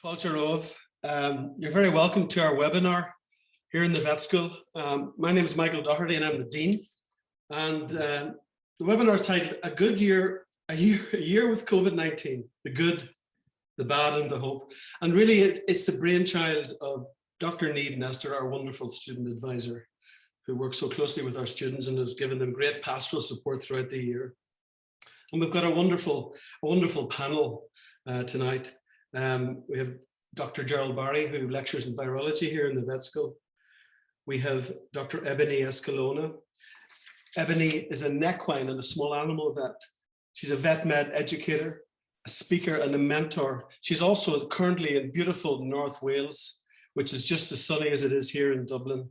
Fáilte you're very welcome to our webinar here in the vet school. My name is Michael Doherty and I'm the Dean. And the webinar is titled a year with COVID-19, the good, the bad and the hope. And really it's the brainchild of Dr. Niamh Nestor, our wonderful student advisor, who works so closely with our students and has given them great pastoral support throughout the year. And we've got a wonderful panel tonight. We have Dr. Gerald Barry, who lectures in virology here in the vet school. We have Dr. Ebony Escalona. Ebony is an equine and a small animal vet. She's a vet med educator, a speaker and a mentor. She's also currently in beautiful North Wales, which is just as sunny as it is here in Dublin.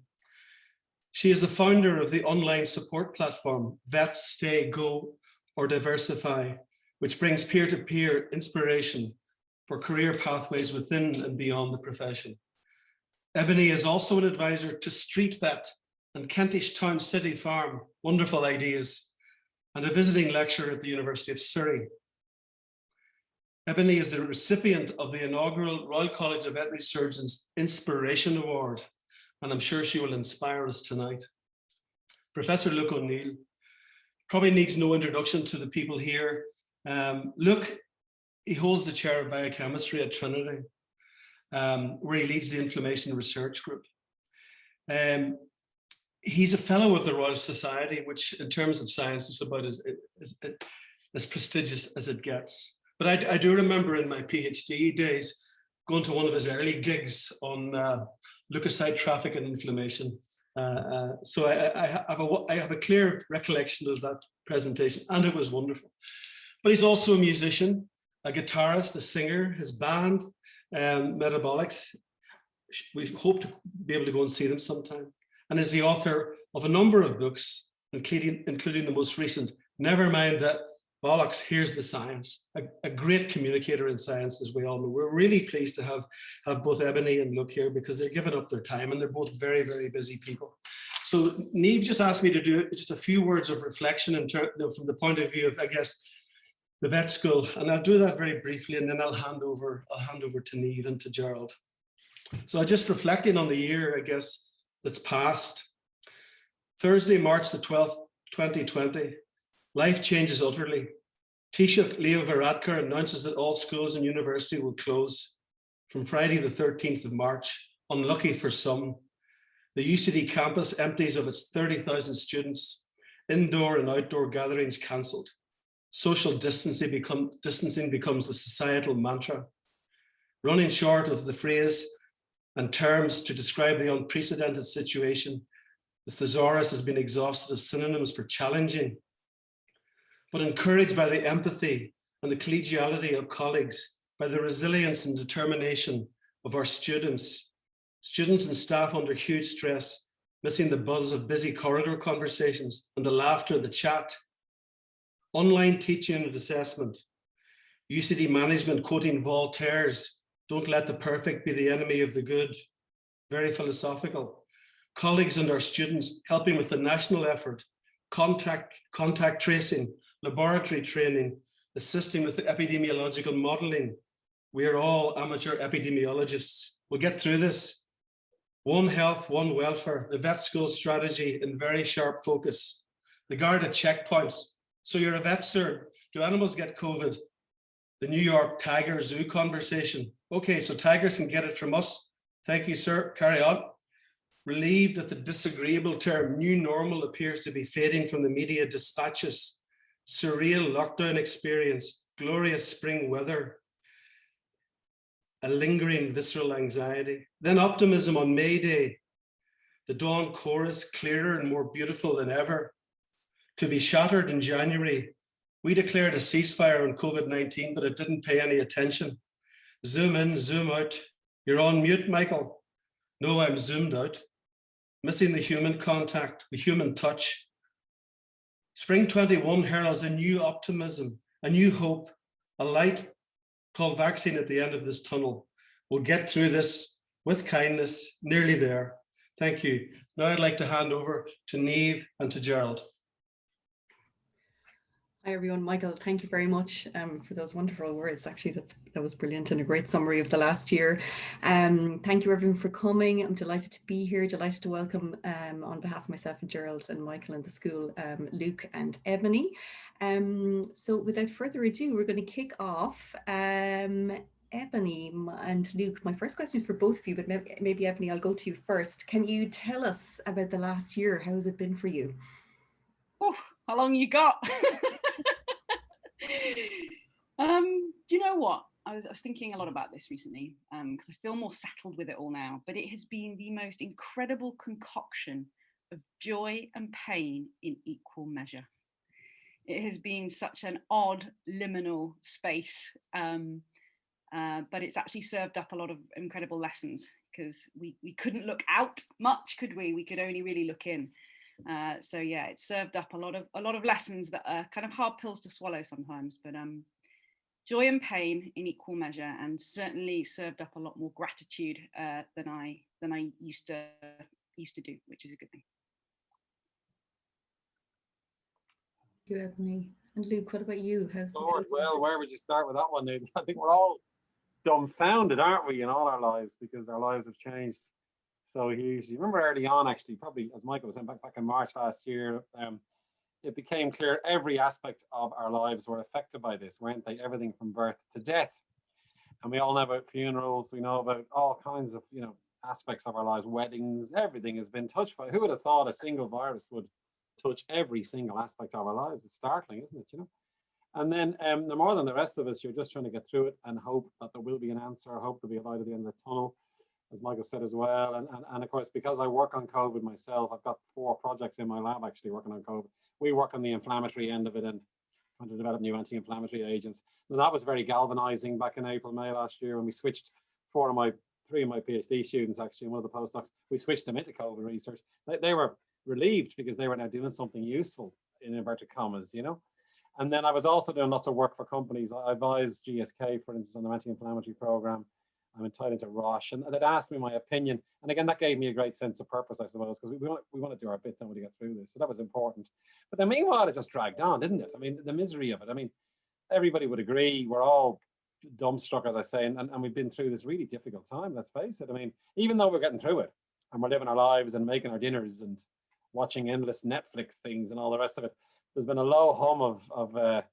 She is the founder of the online support platform, Vets Stay, Go or Diversify, which brings peer-to-peer inspiration for career pathways within and beyond the profession. Ebony is also an advisor to Street Vet and Kentish Town City Farm, wonderful ideas, and a visiting lecturer at the University of Surrey. Ebony is a recipient of the inaugural Royal College of Veterinary Surgeons Inspiration Award, and I'm sure she will inspire us tonight. Professor Luke O'Neill probably needs no introduction to the people here. Luke, he holds the chair of biochemistry at Trinity, where he leads the inflammation research group. He's a fellow of the Royal Society, which in terms of science is about as prestigious as it gets. But I do remember in my PhD days going to one of his early gigs on leukocyte traffic and inflammation. So I have a clear recollection of that presentation, and it was wonderful. But he's also a musician, a guitarist, a singer, his band, Metabolics. We hope to be able to go and see them sometime. And is the author of a number of books, including the most recent, Never Mind That Bollocks, Here's the Science, a great communicator in science, as we all know. We're really pleased to have both Ebony and Luke here because they're giving up their time and they're both very, very busy people. So Niamh just asked me to do just a few words of reflection from the point of view of, I guess, the vet school, and I'll do that very briefly, and then I'll hand over to Niamh and to Gerald. So just reflecting on the year, I guess, that's passed. Thursday, March the 12th, 2020, life changes utterly. Taoiseach Leo Varadkar announces that all schools and university will close from Friday the 13th of March. Unlucky for some. The UCD campus empties of its 30,000 students. Indoor and outdoor gatherings cancelled. Social distancing becomes a societal mantra, running short of the phrase and terms to describe the unprecedented situation. The thesaurus has been exhausted of synonyms for challenging, but encouraged by the empathy and the collegiality of colleagues, by the resilience and determination of our students and staff under huge stress, missing the buzz of busy corridor conversations and the laughter, the chat. Online teaching and assessment. UCD management quoting Voltaire's, "Don't let the perfect be the enemy of the good." Very philosophical. Colleagues and our students helping with the national effort, contact tracing, laboratory training, assisting with the epidemiological modeling. We are all amateur epidemiologists. We'll get through this. One health, one welfare, the vet school strategy in very sharp focus. The guard at checkpoints. So you're a vet, sir. Do animals get COVID? The New York tiger zoo conversation. Okay, so tigers can get it from us. Thank you, sir. Carry on. Relieved that the disagreeable term new normal appears to be fading from the media dispatches. Surreal lockdown experience. Glorious spring weather. A lingering visceral anxiety. Then optimism on May Day. The dawn chorus clearer and more beautiful than ever. To be shattered in January, we declared a ceasefire on COVID-19, but it didn't pay any attention. Zoom in, zoom out. You're on mute, Michael. No, I'm zoomed out. Missing the human contact, the human touch. Spring 21 heralds a new optimism, a new hope, a light called vaccine at the end of this tunnel. We'll get through this with kindness, nearly there. Thank you. Now I'd like to hand over to Niamh and to Gerald. Hi everyone, Michael, thank you very much for those wonderful words. Actually, that was brilliant and a great summary of the last year. Thank you everyone for coming. I'm delighted to be here, delighted to welcome on behalf of myself and Gerald and Michael and the school, Luke and Ebony. So without further ado, we're going to kick off. Ebony and Luke, my first question is for both of you, but maybe Ebony, I'll go to you first. Can you tell us about the last year? How has it been for you? Oh, how long you got? Do you know what? I was thinking a lot about this recently because I feel more settled with it all now. But it has been the most incredible concoction of joy and pain in equal measure. It has been such an odd liminal space, but it's actually served up a lot of incredible lessons because we couldn't look out much, could we? We could only really look in. So yeah, it served up a lot of lessons that are kind of hard pills to swallow sometimes, but joy and pain in equal measure, and certainly served up a lot more gratitude than I used to do, which is a good thing. Thank you, Ebony. And Luke, what about you? Lord, well, where would you start with that one, Nathan? I think we're all dumbfounded, aren't we, in all our lives, because our lives have changed so hugely. Remember early on, actually, probably as Michael was saying, back in March last year, it became clear every aspect of our lives were affected by this, weren't they? Everything from birth to death. And we all know about funerals, we know about all kinds of, aspects of our lives, weddings, everything has been touched by. Who would have thought a single virus would touch every single aspect of our lives? It's startling, isn't it? And then the more than the rest of us, you're just trying to get through it and hope that there will be an answer, hope there'll be a light at the end of the tunnel, as Michael said as well. And of course, because I work on COVID myself, I've got 4 projects in my lab actually working on COVID. We work on the inflammatory end of it and trying to develop new anti-inflammatory agents. And that was very galvanizing back in April, May last year when we switched 3 of my PhD students actually, and one of the postdocs, we switched them into COVID research. They were relieved because they were now doing something useful, in inverted commas, And then I was also doing lots of work for companies. I advised GSK, for instance, on the anti-inflammatory program. I'm tied into Roche, and they'd asked me my opinion. And again, that gave me a great sense of purpose, I suppose, because we want to do our bit, don't we, to get through this. So that was important. But then meanwhile, it just dragged on, didn't it? I mean, the misery of it. I mean, everybody would agree we're all dumbstruck, as I say, and we've been through this really difficult time, let's face it. I mean, even though we're getting through it and we're living our lives and making our dinners and watching endless Netflix things and all the rest of it, there's been a low hum of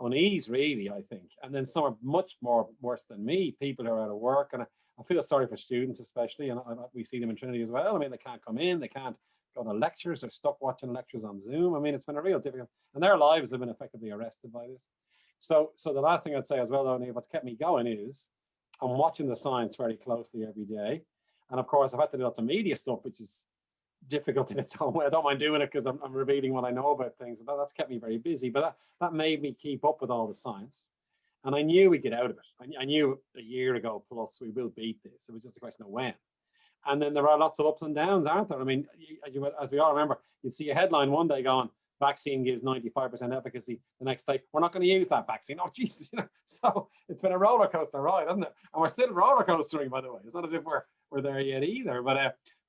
unease, really, I think. And then some are much more worse than me, people who are out of work. And I feel sorry for students, especially. And we see them in Trinity as well. I mean, they can't come in, they can't go to lectures, they're stuck watching lectures on Zoom. I mean, it's been a real difficult, and their lives have been effectively arrested by this. So the last thing I'd say as well, O'Neill, what's kept me going is I'm watching the science very closely every day. And of course, I've had to do lots of media stuff, which is difficult in its own way. I don't mind doing it because I'm revealing what I know about things, but that's kept me very busy. But that made me keep up with all the science. And I knew we'd get out of it. I knew a year ago plus we will beat this. It was just a question of when. And then there are lots of ups and downs, aren't there? I mean, as we all remember, you'd see a headline one day going, vaccine gives 95% efficacy. The next day, we're not going to use that vaccine. Oh, Jesus, So it's been a roller coaster ride, hasn't it? And we're still roller coastering, by the way. It's not as if we're there yet either.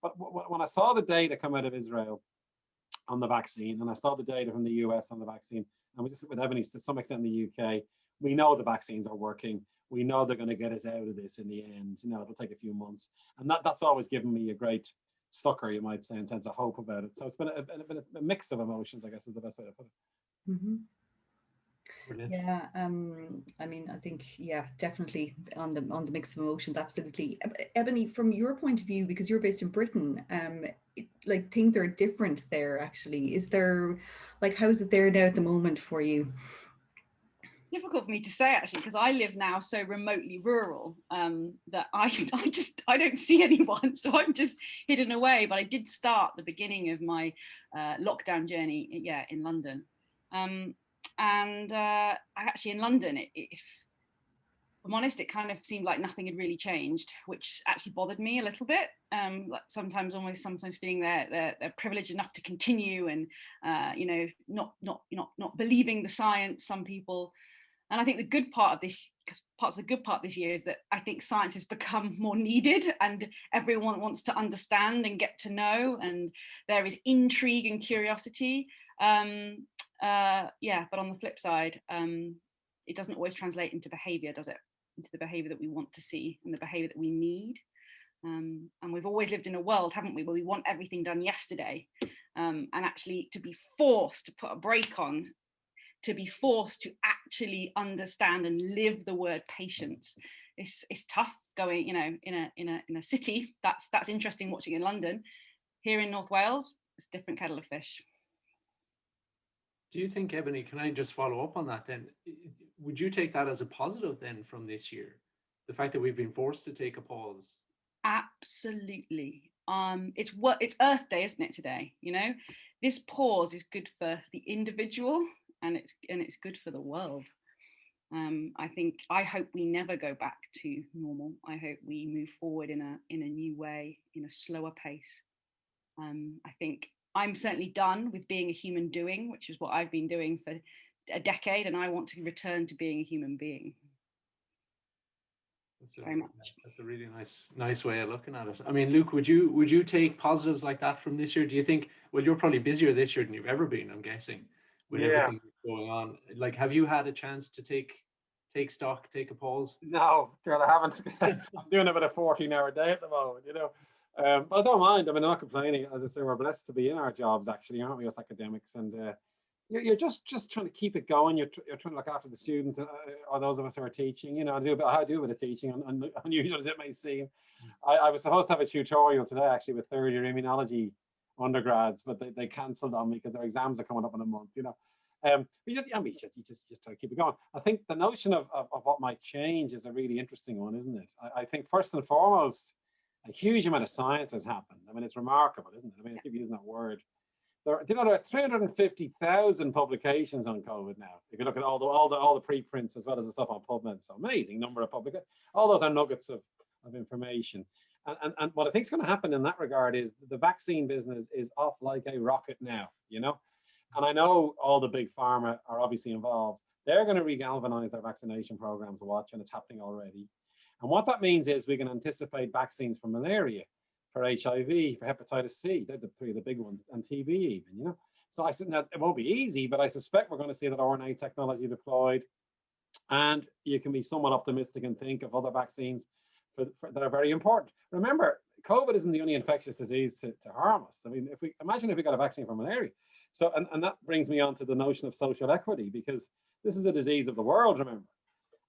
But when I saw the data come out of Israel on the vaccine, and I saw the data from the US on the vaccine, and we just with Ebony to some extent in the UK, we know the vaccines are working. We know they're going to get us out of this in the end. It'll take a few months, and that's always given me a great succor, you might say, and sense of hope about it. So it's been a mix of emotions, I guess, is the best way to put it. Mm-hmm. Brilliant. Yeah, I mean, I think, yeah, definitely on the mix of emotions, absolutely. Ebony, from your point of view, because you're based in Britain, like things are different there. Actually, is there, like, how's it there now at the moment for you? Difficult for me to say actually, because I live now so remotely rural that I don't see anyone, so I'm just hidden away. But I did start the beginning of my lockdown journey, in London, and I actually in London, if I'm honest, it kind of seemed like nothing had really changed, which actually bothered me a little bit. Like sometimes feeling they're privileged enough to continue, and not believing the science. Some people. And I think the good part of this, because parts of the good part of this year is that I think science has become more needed and everyone wants to understand and get to know, and there is intrigue and curiosity. Yeah, but on the flip side, it doesn't always translate into behavior, does it? Into the behavior that we want to see and the behavior that we need. And we've always lived in a world, haven't we, where we want everything done yesterday. And actually to be forced to put a brake on, to be forced to actually understand and live the word patience, it's tough going, you know, in a city. That's interesting watching in London. Here in North Wales, it's a different kettle of fish. Do you think, Ebony, can I just follow up on that then? Would you take that as a positive then from this year? The fact that we've been forced to take a pause? Absolutely. It's Earth Day, isn't it, today? You know, this pause is good for the individual and it's good for the world. I hope we never go back to normal. I hope we move forward in a new way, in a slower pace. I think I'm certainly done with being a human doing, which is what I've been doing for a decade, and I want to return to being a human being. That's a really nice way of looking at it. I mean, Luke, would you take positives like that from this year? Do you think, well, you're probably busier this year than you've ever been, I'm guessing, with everything going on. Like, have you had a chance to take stock, take a pause? No, girl, I haven't. I'm doing about a 14-hour day at the moment, you know. But I don't mind. I mean, I'm not complaining. As I say, we're blessed to be in our jobs, actually, aren't we, as academics? And you're just trying to keep it going. You're trying to look after the students, or those of us who are teaching. You know, I do a bit of teaching, unusual as it may seem. I was supposed to have a tutorial today, actually, with third-year immunology undergrads, but they cancelled on me because their exams are coming up in a month. You know, you just try to keep it going. I think the notion of what might change is a really interesting one, isn't it? I think first and foremost, a huge amount of science has happened. I mean, it's remarkable, isn't it? I mean, I keep using that word. There are 350,000 publications on COVID now. If you look at all the preprints as well as the stuff on PubMed, so amazing number of publications. All those are nuggets of information. And what I think is going to happen in that regard is the vaccine business is off like a rocket now, you know? And I know all the big pharma are obviously involved. They're going to regalvanize their vaccination programs, watch, and it's happening already. And what that means is we can anticipate vaccines for malaria, for HIV, for hepatitis C. They're the three of the big ones, and TB even, you know. So I said, now, it won't be easy, but I suspect we're going to see that RNA technology deployed. And you can be somewhat optimistic and think of other vaccines that are very important. Remember, COVID isn't the only infectious disease to harm us. I mean, imagine if we got a vaccine for malaria. So, and that brings me on to the notion of social equity, because this is a disease of the world, remember.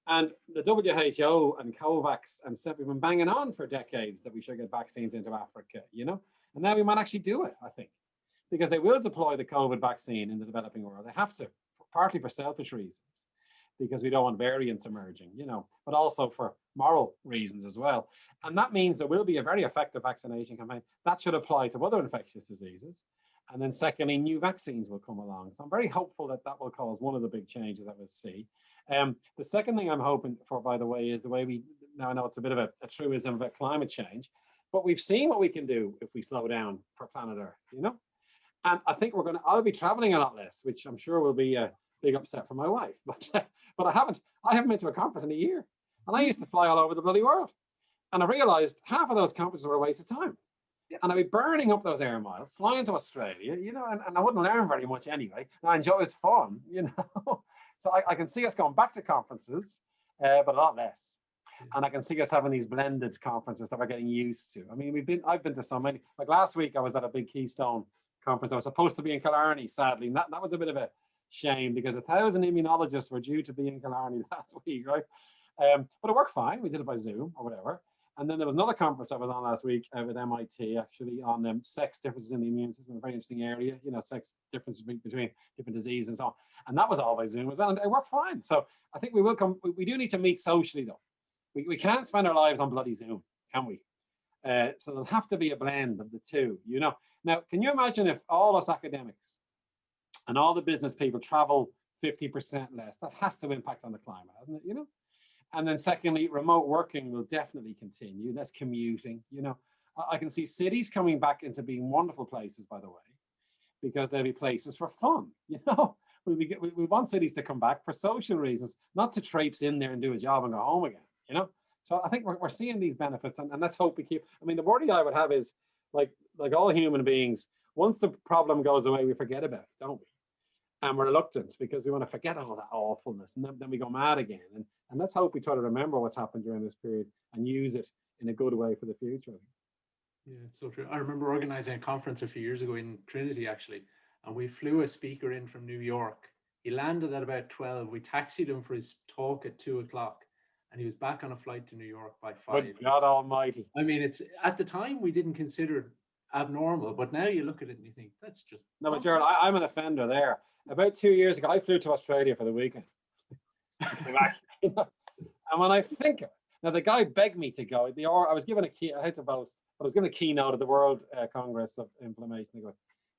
And the WHO and COVAX and stuff, we've been banging on for decades that we should get vaccines into Africa, you know? And now we might actually do it, I think, because they will deploy the COVID vaccine in the developing world. They have to, partly for selfish reasons, because we don't want variants emerging, you know, but also for moral reasons as well. And that means there will be a very effective vaccination campaign that should apply to other infectious diseases. And then secondly, new vaccines will come along. So I'm very hopeful that will cause one of the big changes that we'll see. The second thing I'm hoping for, by the way, is the way now I know it's a bit of a truism about climate change, but we've seen what we can do if we slow down for planet Earth, you know? And I think I'll be traveling a lot less, which I'm sure will be a big upset for my wife, but I haven't been to a conference in a year. And I used to fly all over the bloody world. And I realized half of those conferences were a waste of time. And I'd be burning up those air miles, flying to Australia, you know, and I wouldn't learn very much anyway. And I enjoy it's fun, you know. So I can see us going back to conferences, but a lot less. And I can see us having these blended conferences that we're getting used to. I mean, I've been to so many. Like last week, I was at a big Keystone conference. I was supposed to be in Killarney, sadly. And that was a bit of a shame because 1,000 immunologists were due to be in Killarney last week, right? But it worked fine. We did it by Zoom or whatever. And then there was another conference I was on last week with MIT, actually, on sex differences in the immune system, a very interesting area, you know, sex differences between different diseases and so on. And that was all by Zoom as well, and it worked fine. So I think we do need to meet socially, though. We can't spend our lives on bloody Zoom, can we? So there'll have to be a blend of the two, you know. Now, can you imagine if all us academics and all the business people travel 50% less? That has to impact on the climate, hasn't it, you know? And then secondly, remote working will definitely continue. That's commuting, you know. I can see cities coming back into being wonderful places, by the way, because they'll be places for fun, you know. We want cities to come back for social reasons, not to traipse in there and do a job and go home again, you know. So I think we're seeing these benefits, and let's hope we keep. I mean, the worry I would have is, like all human beings, once the problem goes away, we forget about it, don't we? and we're reluctant because we want to forget all that awfulness, and then we go mad again. And let's hope we try to remember what's happened during this period and use it in a good way for the future. Yeah, it's so true. I remember organizing a conference a few years ago in Trinity, actually, and we flew a speaker in from New York. He landed at about 12. We taxied him for his talk at 2 o'clock, and he was back on a flight to New York by 5. Good God Almighty! I mean, it's at the time we didn't consider it abnormal, but now you look at it and you think that's just no. But Gerald, I'm an offender there. About 2 years ago, I flew to Australia for the weekend. And when I think of it, now the guy begged me to go. I was given a key. I had to boast, but I was given a keynote at the World Congress of Inflammation. He goes,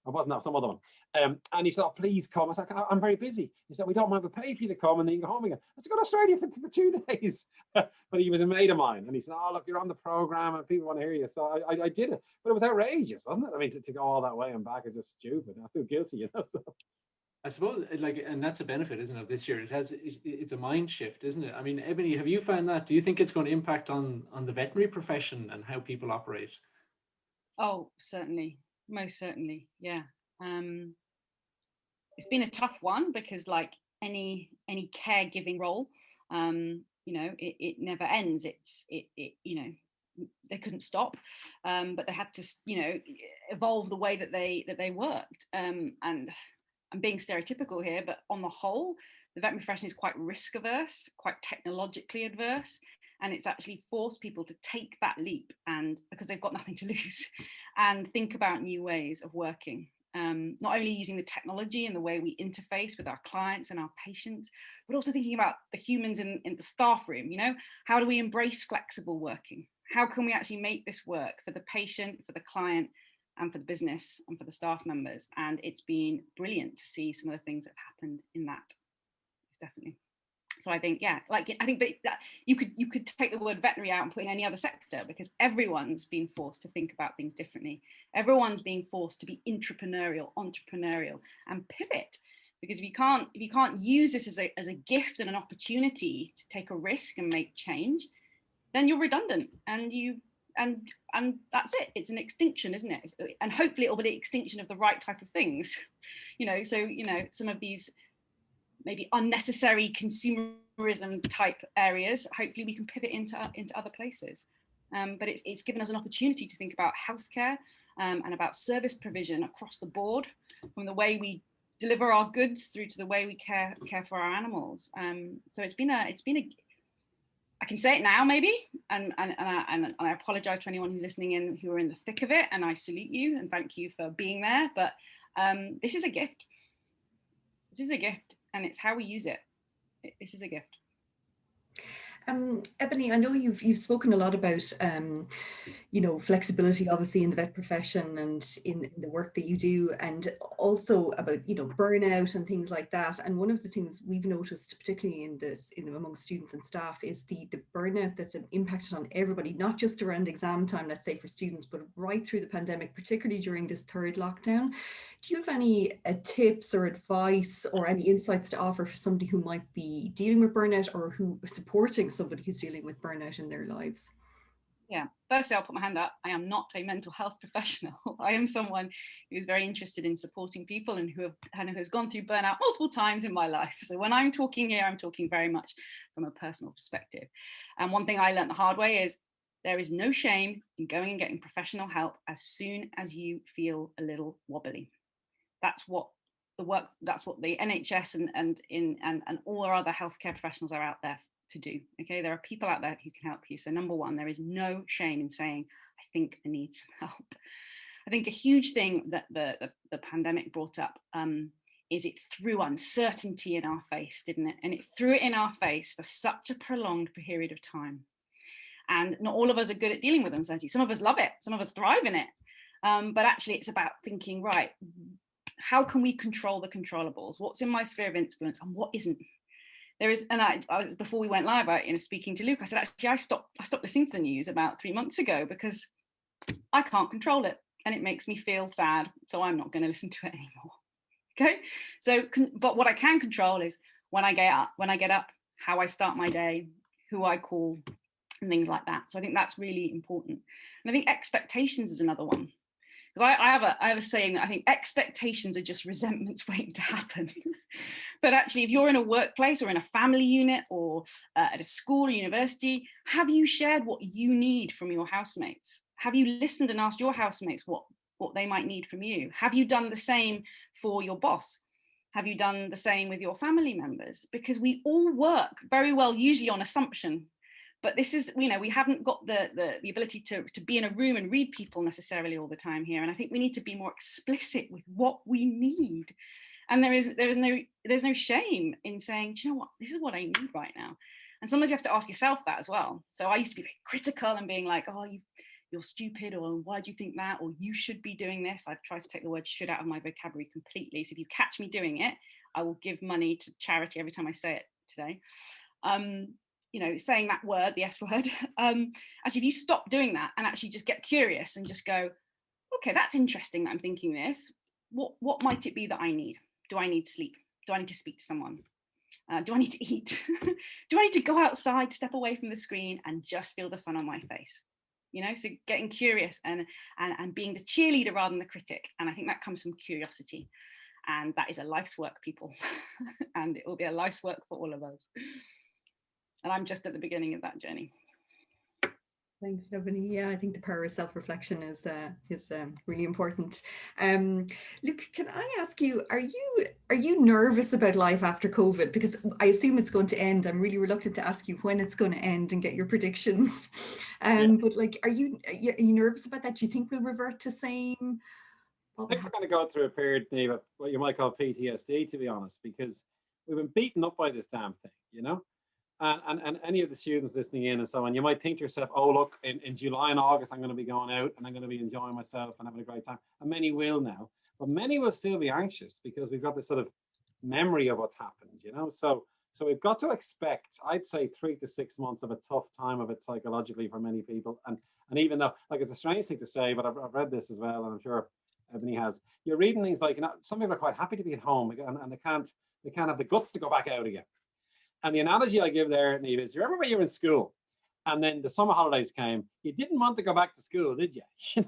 I wasn't that, some other one. And he said, oh, please come. I was like, I'm very busy. He said, we don't mind, but pay for you to come and then you can go home again. I said, go to Australia for 2 days. But he was a mate of mine. And he said, oh, look, you're on the program and people want to hear you. So I did it. But it was outrageous, wasn't it? I mean, to go all that way and back is just stupid. I feel guilty, you know. So. I suppose, like, and that's a benefit, isn't it, of this year? It's a mind shift, isn't it? I mean, Ebony, have you found that? Do you think it's going to impact on the veterinary profession and how people operate? Oh, certainly, most certainly, yeah. It's been a tough one because, like any caregiving role, you know, it never ends. It you know, they couldn't stop, but they had to, you know, evolve the way that they worked. And I'm being stereotypical here, but on the whole, the veterinary profession is quite risk averse, quite technologically adverse, and it's actually forced people to take that leap, and because they've got nothing to lose, and think about new ways of working. Not only using the technology and the way we interface with our clients and our patients, but also thinking about the humans in the staff room. You know, how do we embrace flexible working? How can we actually make this work for the patient, for the client, and for the business and for the staff members? And it's been brilliant to see some of the things that have happened in that. It's definitely. So I think, yeah, like I think that you could take the word veterinary out and put in any other sector, because everyone's being forced to think about things differently. Everyone's being forced to be entrepreneurial, and pivot. Because if you can't use this as a gift and an opportunity to take a risk and make change, then you're redundant and that's it. It's an extinction, isn't it? And hopefully it'll be the extinction of the right type of things. You know, so, you know, some of these maybe unnecessary consumerism type areas, hopefully we can pivot into other places. But it's given us an opportunity to think about healthcare and about service provision across the board, from the way we deliver our goods through to the way we care for our animals. So it's been a I can say it now, maybe, and I apologize to anyone who's listening in who are in the thick of it, and I salute you and thank you for being there. But this is a gift. This is a gift, and it's how we use it. This is a gift. Ebony, I know you've spoken a lot about you know, flexibility, obviously, in the vet profession and in the work that you do, and also about, you know, burnout and things like that. And one of the things we've noticed, particularly among students and staff, is the burnout that's impacted on everybody, not just around exam time, let's say, for students, but right through the pandemic, particularly during this third lockdown. Do you have any tips or advice or any insights to offer for somebody who might be dealing with burnout, or who is supporting somebody who's dealing with burnout in their lives? Yeah, firstly, I'll put my hand up. I am not a mental health professional. I am someone who's very interested in supporting people and who has gone through burnout multiple times in my life. So when I'm talking here, I'm talking very much from a personal perspective. And one thing I learned the hard way is there is no shame in going and getting professional help as soon as you feel a little wobbly. That's what the NHS and all our other healthcare professionals are out there to do. Okay, there are people out there who can help you. So number one, there is no shame in saying, I think I need some help. I think a huge thing that the pandemic brought up is it threw uncertainty in our face, didn't it? And it threw it in our face for such a prolonged period of time. And not all of us are good at dealing with uncertainty. Some of us love it, some of us thrive in it. But actually it's about thinking, right, how can we control the controllables? What's in my sphere of influence and what isn't? There is, and I before we went live, speaking to Luke, I said, actually, I stopped listening to the news about 3 months ago because I can't control it and it makes me feel sad. So I'm not going to listen to it anymore. Okay. So, but what I can control is when I get up, how I start my day, who I call, and things like that. So I think that's really important. And I think expectations is another one. Because because I have a saying that I think expectations are just resentments waiting to happen. But actually, if you're in a workplace or in a family unit or at a school or university, have you shared what you need from your housemates? Have you listened and asked your housemates what they might need from you? Have you done the same for your boss? Have you done the same with your family members? Because we all work very well, usually on assumption. But this is, we haven't got the ability to be in a room and read people necessarily all the time here. And I think we need to be more explicit with what we need. And there's no shame in saying, do you know what, this is what I need right now. And sometimes you have to ask yourself that as well. So I used to be very critical and being like, oh, you're stupid, or why do you think that, or you should be doing this. I've tried to take the word should out of my vocabulary completely. So if you catch me doing it, I will give money to charity every time I say it today. Saying that word, the S word, actually, if you stop doing that and actually just get curious and just go, okay, that's interesting that I'm thinking this. What might it be that I need? Do I need sleep? Do I need to speak to someone? Do I need to eat? Do I need to go outside, step away from the screen and just feel the sun on my face? So getting curious and being the cheerleader rather than the critic. And I think that comes from curiosity. And that is a life's work, people. And it will be a life's work for all of us. And I'm just at the beginning of that journey. Thanks, Ebony. Yeah, I think the power of self-reflection is really important. Luke, can I ask you, are you nervous about life after COVID? Because I assume it's going to end. I'm really reluctant to ask you when it's going to end and get your predictions. But like, are you nervous about that? Do you think we'll revert to same? I think we're going to go through a period, Neve, of what you might call PTSD, to be honest, because we've been beaten up by this damn thing, And any of the students listening in and so on, you might think to yourself, oh, look, in July and August, I'm going to be going out and I'm going to be enjoying myself and having a great time. And many will now, but many will still be anxious because we've got this sort of memory of what's happened, So we've got to expect, I'd say, 3 to 6 months of a tough time of it psychologically for many people. And even though, like, it's a strange thing to say, but I've read this as well, and I'm sure Ebony has. You're reading things like, some people are quite happy to be at home and they can't have the guts to go back out again. And the analogy I give there, Neve, is you remember when you were in school and then the summer holidays came, you didn't want to go back to school, did you?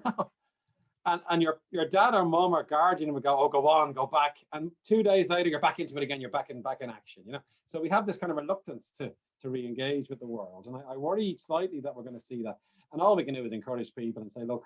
And your dad or mum or guardian would go, oh, go on, go back. And 2 days later, you're back into it again, you're back in action, So we have this kind of reluctance to re-engage with the world. And I worry slightly that we're going to see that. And all we can do is encourage people and say, look,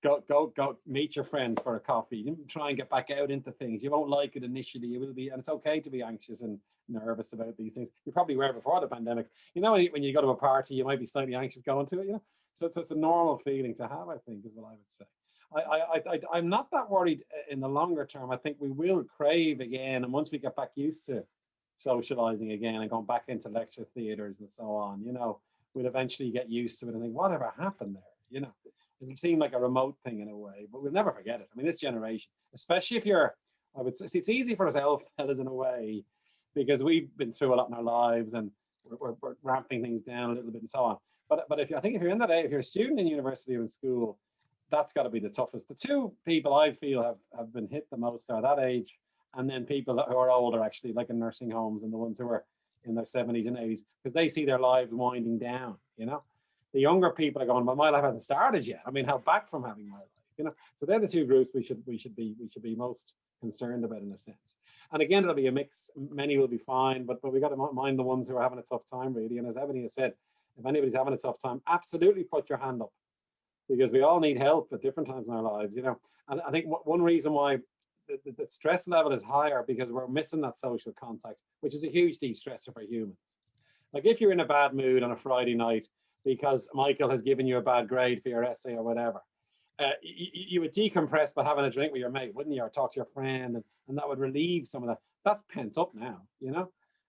go meet your friend for a coffee. Try and get back out into things. You won't like it initially. You will be, and it's okay to be anxious and nervous about these things. You probably were before the pandemic. When you go to a party, you might be slightly anxious going to it. So it's a normal feeling to have, I think, is what I would say. I'm not that worried in the longer term. I think we will crave again, and once we get back used to socializing again and going back into lecture theaters and so on, we'll eventually get used to it and think, whatever happened there, It'll seem like a remote thing in a way, but we'll never forget it. I mean, this generation, especially if I would say, it's easy for us elf fellas in a way, because we've been through a lot in our lives and we're ramping things down a little bit and so on. But I think if you're in that age, if you're a student in university or in school, that's got to be the toughest. The two people I feel have been hit the most are that age, and then people who are older, actually, like in nursing homes, and the ones who are in their 70s and 80s, because they see their lives winding down, The younger people are going, but my life hasn't started yet. I mean, held back from having my life, So they're the two groups we should be most concerned about, in a sense. And again, it'll be a mix. Many will be fine, but we got to mind the ones who are having a tough time, really. And as Ebony has said, if anybody's having a tough time, absolutely put your hand up, because we all need help at different times in our lives, And I think one reason why the stress level is higher, because we're missing that social contact, which is a huge de-stressor for humans. Like if you're in a bad mood on a Friday night because Michael has given you a bad grade for your essay or whatever, you would decompress by having a drink with your mate, wouldn't you? Or talk to your friend, and that would relieve some of that. That's pent up now,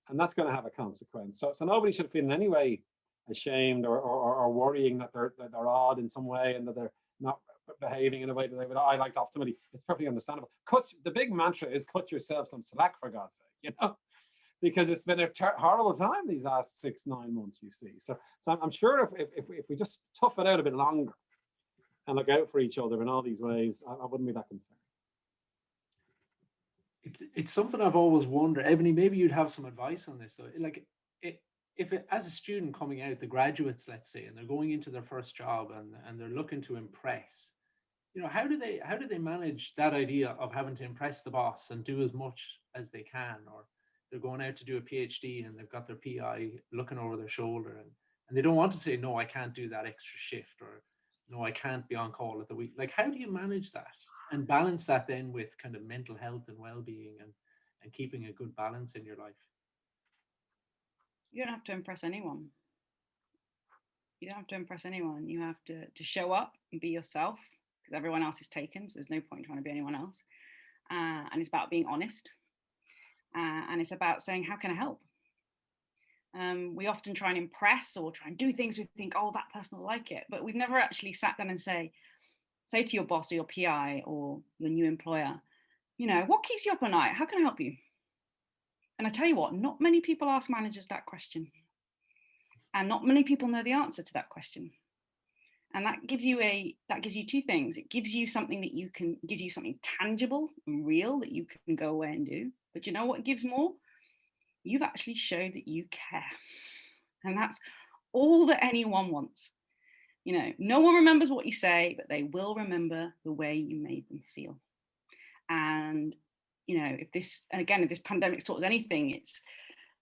and that's going to have a consequence. So nobody should feel in any way ashamed or worrying that they're odd in some way and that they're not behaving in a way that they would. I like optimally. It's perfectly understandable. The big mantra is cut yourself some slack, for God's sake, because it's been a horrible time these last 6-9 months, you see. So I'm sure if we just tough it out a bit longer and look out for each other in all these ways, I wouldn't be that concerned. It's something I've always wondered. Ebony, maybe you'd have some advice on this. So, like, as a student coming out, the graduates, let's say, and they're going into their first job and they're looking to impress, you know, how do they manage that idea of having to impress the boss and do as much as they can, or they're going out to do a PhD and they've got their PI looking over their shoulder, and they don't want to say, no, I can't do that extra shift, or no, I can't be on call at the week. Like, how do you manage that and balance that then with kind of mental health and well-being and keeping a good balance in your life? You don't have to impress anyone. You don't have to impress anyone. You have to show up and be yourself, because everyone else is taken. So there's no point trying to be anyone else. And it's about being honest. And it's about saying, how can I help? We often try and impress or try and do things we think, oh, that person will like it. But we've never actually sat down and say to your boss or your PI or your new employer, you know, what keeps you up at night? How can I help you? And I tell you what, not many people ask managers that question. And not many people know the answer to that question. And that gives you two things. It gives you something gives you something tangible and real that you can go away and do. But you know what gives more? You've actually showed that you care. And that's all that anyone wants. You know, no one remembers what you say, but they will remember the way you made them feel. And, you know, if this pandemic's taught us anything, it's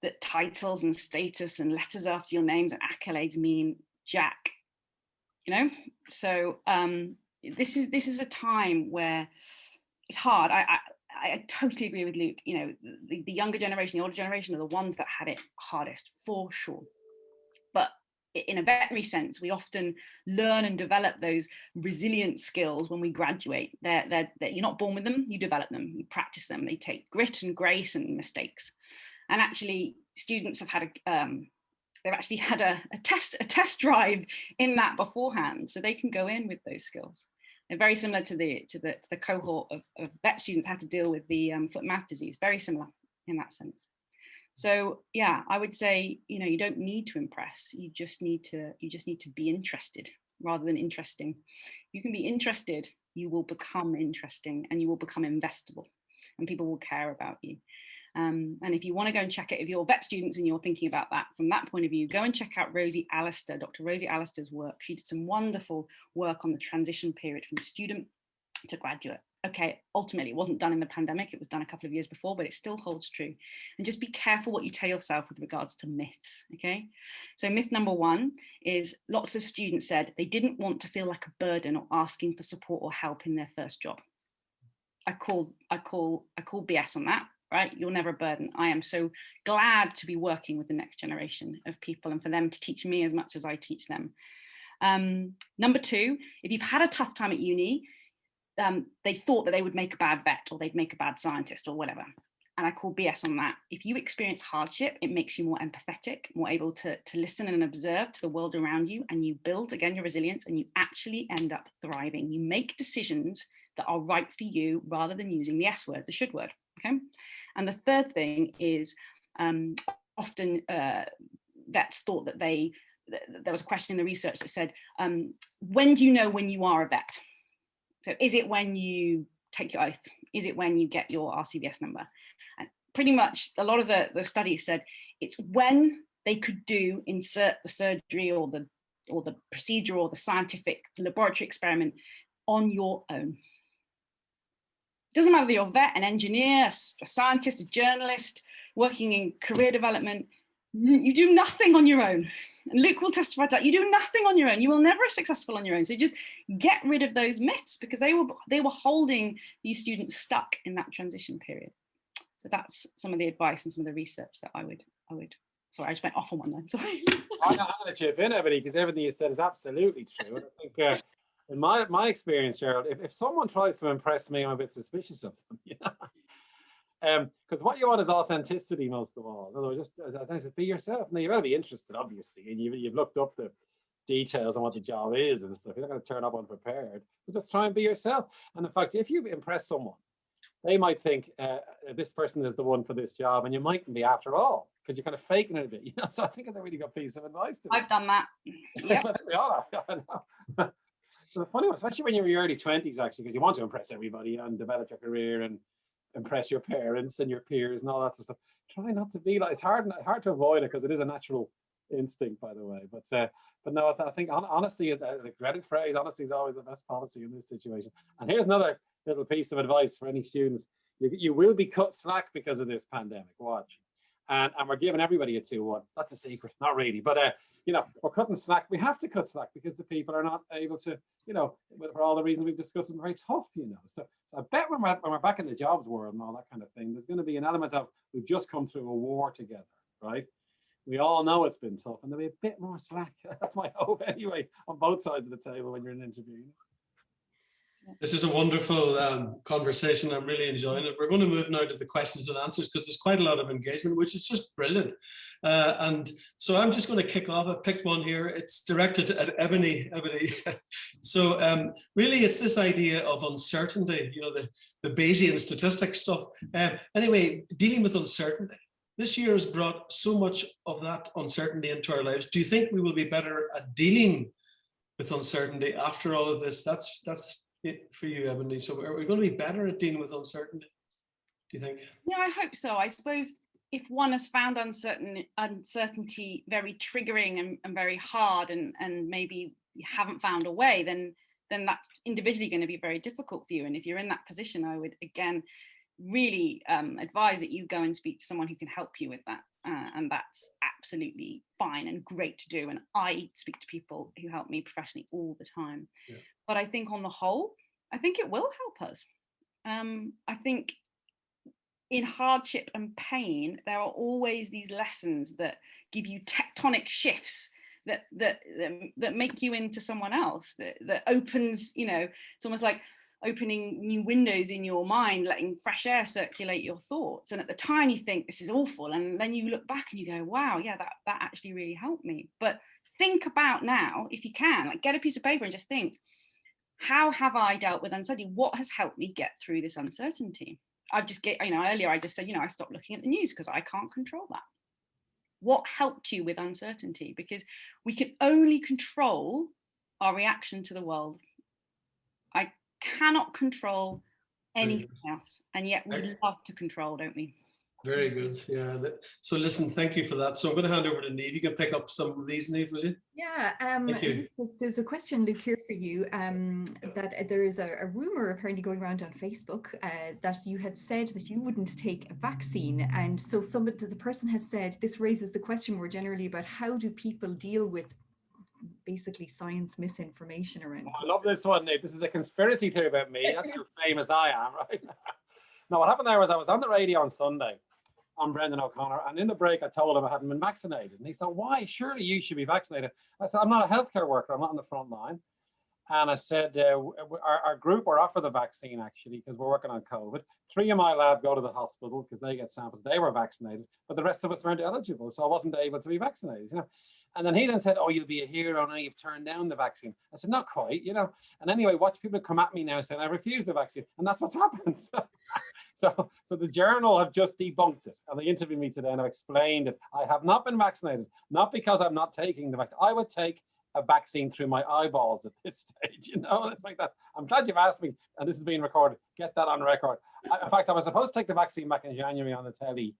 that titles and status and letters after your names and accolades mean jack, you know? So this is a time where it's hard. I totally agree with Luke. You know, the younger generation, the older generation are the ones that had it hardest, for sure. But in a veterinary sense, we often learn and develop those resilient skills when we graduate. You're not born with them, you develop them, you practice them. They take grit and grace and mistakes. And actually, students have had they've actually had a test drive in that beforehand, so they can go in with those skills. They're very similar to the cohort of vet students had to deal with the foot and mouth disease. Very similar in that sense. So yeah, I would say, you know, you don't need to impress. You just need to be interested rather than interesting. You can be interested. You will become interesting, and you will become investable, and people will care about you. And if you want to go and check it, if you're vet students and you're thinking about that from that point of view, go and check out Rosie Allister, Dr. Rosie Allister's work. She did some wonderful work on the transition period from student to graduate. Okay, ultimately it wasn't done in the pandemic, it was done a couple of years before, but it still holds true. And just be careful what you tell yourself with regards to myths, okay? So myth number one is lots of students said they didn't want to feel like a burden or asking for support or help in their first job. I call BS on that. Right? You're never a burden. I am so glad to be working with the next generation of people and for them to teach me as much as I teach them. Number two, if you've had a tough time at uni, they thought that they would make a bad vet or they'd make a bad scientist or whatever. And I call BS on that. If you experience hardship, it makes you more empathetic, more able to listen and observe to the world around you, and you build, again, your resilience, and you actually end up thriving. You make decisions that are right for you rather than using the S word, the should word. Okay. And the third thing is often vets thought that there was a question in the research that said, when do you know when you are a vet? So is it when you take your oath? Is it when you get your RCVS number? And pretty much a lot of the studies said it's when they could insert the surgery or the procedure or the scientific laboratory experiment on your own. Doesn't matter whether you're a vet, an engineer, a scientist, a journalist, working in career development, you do nothing on your own. And Luke will testify to that. You do nothing on your own. You will never be successful on your own. So just get rid of those myths, because they were holding these students stuck in that transition period. So that's some of the advice and some of the research that I would. Sorry, I just went off on one then. Sorry. I'm going to chip in, Ebony, because everything you said is absolutely true. And I think in my experience, Gerald, if someone tries to impress me, I'm a bit suspicious of them, you know? Because what you want is authenticity most of all. In other words, just as I said, be yourself. Now, you've got to be interested, obviously, and you've looked up the details on what the job is and stuff. You're not going to turn up unprepared, but just try and be yourself. And in fact, if you impress someone, they might think this person is the one for this job, and you mightn't be after all, because you're kind of faking it a bit, you know. So I think it's a really good piece of advice to me. I've done that. Yeah. We all have. So the funny one, especially when you're in your early 20s, actually, because you want to impress everybody and develop your career and impress your parents and your peers and all that sort of stuff. Try not to be like, it's hard to avoid it, because it is a natural instinct, by the way. But no, I think honesty is the dreaded phrase. Honesty is always the best policy in this situation. And here's another little piece of advice for any students. You will be cut slack because of this pandemic. Watch. And we're giving everybody a 2-1. That's a secret, not really. But you know, we're cutting slack. We have to cut slack because the people are not able to, you know, for all the reasons we've discussed, it's very tough, you know. So I bet when we're back in the jobs world and all that kind of thing, there's going to be an element of we've just come through a war together, right? We all know it's been tough, and there'll be a bit more slack. That's my hope anyway, on both sides of the table when you're in interviewing. This is a wonderful conversation. I'm really enjoying it. We're going to move now to the questions and answers because there's quite a lot of engagement, which is just brilliant. And so I'm just going to kick off. I've picked one here. It's directed at Ebony. So really, it's this idea of uncertainty, you know, the Bayesian statistic stuff. Anyway, dealing with uncertainty. This year has brought so much of that uncertainty into our lives. Do you think we will be better at dealing with uncertainty after all of this? That's it for you, Ebony. So are we going to be better at dealing with uncertainty, do you think? Yeah, I hope so. I suppose if one has found uncertainty very triggering and very hard, and maybe you haven't found a way, then that's individually going to be very difficult for you. And if you're in that position, I would again really advise that you go and speak to someone who can help you with that. And that's absolutely fine and great to do. And I speak to people who help me professionally all the time. Yeah. But I think on the whole, I think it will help us. I think in hardship and pain, there are always these lessons that give you tectonic shifts that make you into someone else, that opens, you know, it's almost like opening new windows in your mind, letting fresh air circulate your thoughts. And at the time you think this is awful. And then you look back and you go, wow, yeah, that actually really helped me. But think about now, if you can, like get a piece of paper and just think, how have I dealt with uncertainty? What has helped me get through this uncertainty? Earlier I just said, I stopped looking at the news because I can't control that. What helped you with uncertainty? Because we can only control our reaction to the world. I cannot control anything else, and yet we love to control, don't we? Very good. Yeah. So listen, thank you for that. So I'm going to hand over to Niamh. You can pick up some of these, Niamh, will you? Yeah. Thank you. There's a question, Luke, here for you. That there is a rumor apparently going around on Facebook that you had said that you wouldn't take a vaccine, and so the person has said this raises the question more generally about how do people deal with basically science misinformation around. I love this one, Niamh. This is a conspiracy theory about me. That's how famous I am, right? No, what happened there was I was on the radio on Sunday on Brendan O'Connor, and in the break I told him I hadn't been vaccinated, and he said, why? Surely you should be vaccinated. I said, I'm not a healthcare worker, I'm not on the front line. And I said, our group were offered the vaccine actually because we're working on COVID. 3 in my lab go to the hospital because they get samples, they were vaccinated, but the rest of us weren't eligible, so I wasn't able to be vaccinated, And then he then said, oh, you'll be a hero now you've turned down the vaccine. I said, not quite, And anyway, watch people come at me now saying I refuse the vaccine. And that's what's happened. So the journal have just debunked it. And they interviewed me today and I've explained it. I have not been vaccinated, not because I'm not taking the vaccine. I would take a vaccine through my eyeballs at this stage, It's like that. I'm glad you've asked me, and this is being recorded. Get that on record. In fact, I was supposed to take the vaccine back in January on the telly.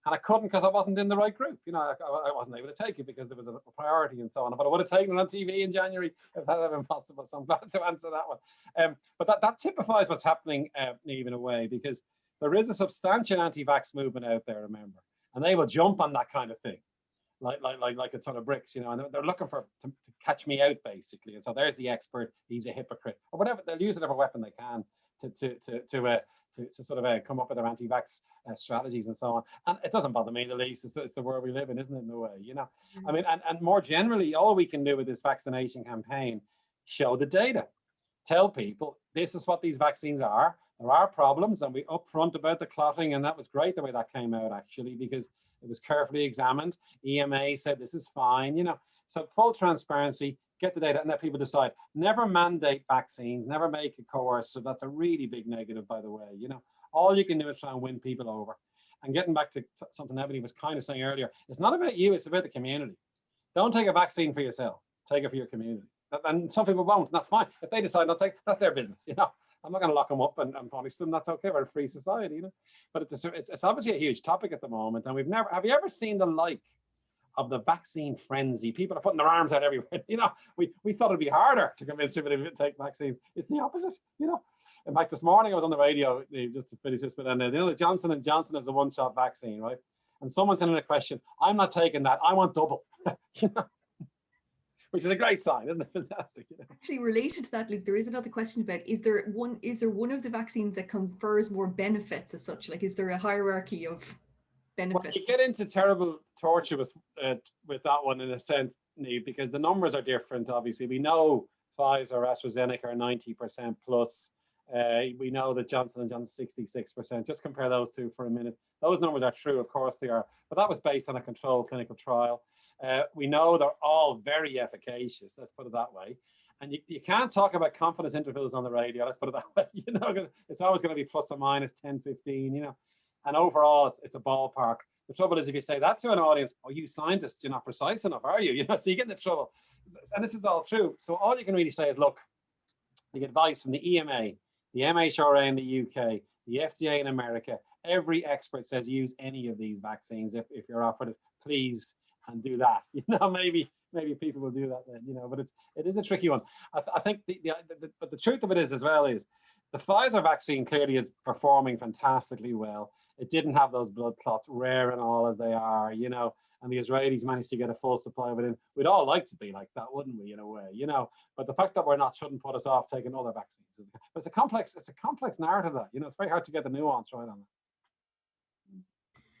And I couldn't because I wasn't in the right group. I wasn't able to take it because there was a priority and so on. But I would have taken it on TV in January if that had been possible. So I'm glad to answer that one. But that typifies what's happening, Niamh, in a way, because there is a substantial anti-vax movement out there, remember, and they will jump on that kind of thing, like a ton of bricks, and they're looking to catch me out basically. And so there's the expert, he's a hypocrite, or whatever. They'll use whatever weapon they can to sort of come up with their anti-vax strategies and so on. And it doesn't bother me in the least. It's the world we live in, isn't it, in a way, I mean, and more generally, all we can do with this vaccination campaign, show the data. Tell people, this is what these vaccines are. There are problems, and we upfront about the clotting, and that was great the way that came out, actually, because it was carefully examined. EMA said this is fine, So full transparency, get the data, and let people decide. Never mandate vaccines, never make it coercive. That's a really big negative, by the way. All you can do is try and win people over. And getting back to something Ebony was kind of saying earlier, it's not about you, it's about the community. Don't take a vaccine for yourself, take it for your community. And some people won't, and that's fine. If they decide not to take, that's their business, I'm not going to lock them up and punish them. That's okay. We're a free society, But it's obviously a huge topic at the moment, and have you ever seen the like of the vaccine frenzy. People are putting their arms out everywhere. You know, we thought it'd be harder to convince people to take vaccines. It's the opposite, you know. In fact, this morning I was on the radio, just to finish this, but then, you know, the Johnson & Johnson is a one-shot vaccine, right? And someone sent in a question, I'm not taking that, I want double, you know, which is a great sign, isn't it? Fantastic. You know? Actually, related to that, Luke, there is another question about, is there one of the vaccines that confers more benefits as such? Like, is there a hierarchy of benefits? Well, you get into terrible torture with that one in a sense, Niamh, because the numbers are different, obviously. We know Pfizer, AstraZeneca are 90% plus. We know that Johnson & Johnson 66%. Just compare those two for a minute. Those numbers are true, of course they are, but that was based on a controlled clinical trial. We know they're all very efficacious, let's put it that way. And you can't talk about confidence intervals on the radio, let's put it that way, you know, because it's always going to be plus or minus 10, 15, you know. And overall, it's a ballpark. The trouble is if you say that to an audience, oh, you scientists, you're not precise enough, are you? You know, so you get into trouble. And this is all true. So all you can really say is, look, the advice from the EMA, the MHRA in the UK, the FDA in America, every expert says use any of these vaccines if you're offered it, please, and do that. You know, maybe people will do that then, you know, but it is a tricky one. I think but the truth of it is as well is the Pfizer vaccine clearly is performing fantastically well. It didn't have those blood clots, rare and all as they are, you know, and the Israelis managed to get a full supply of it in. We'd all like to be like that, wouldn't we, in a way, you know, but the fact that we're not shouldn't put us off taking other vaccines. But it's a complex narrative that, you know, it's very hard to get the nuance right on it.